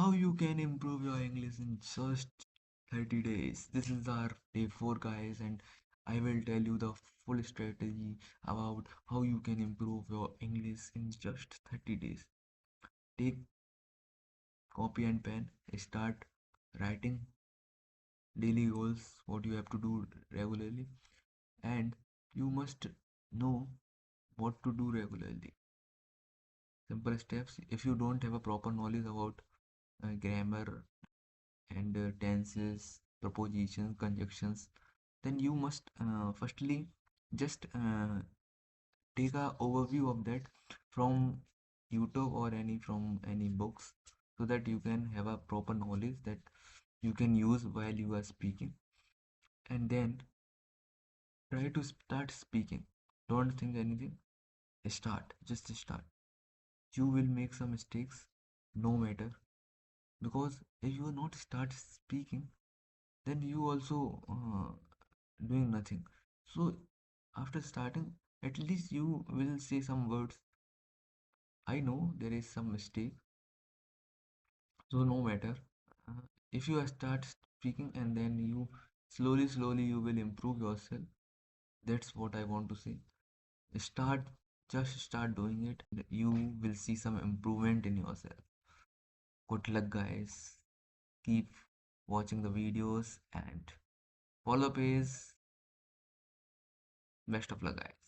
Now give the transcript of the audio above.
how you can improve your English in just 30 days. This is our day 4, guys, and I will tell you the full strategy about how you can improve your English in just 30 days. Take copy and pen, start writing daily goals, what you have to do regularly, and you must know what to do regularly. Simple steps. If you don't have a proper knowledge about grammar and tenses, prepositions, conjunctions, then you must firstly just take a overview of that from YouTube or any books, so that you can have a proper knowledge that you can use while you are speaking. And then try to start speaking. Don't think anything. Start. Just start. You will make some mistakes, no matter, because if you not start speaking, then you also doing nothing. So after starting, at least you will say some words. I know there is some mistake, so no matter. uh, if you start speaking and then you slowly you will improve yourself. That's what I want to say. Start, just start doing it, and you will see some improvement in yourself. Good luck, guys. Keep watching the videos and follow page. Best of luck, guys.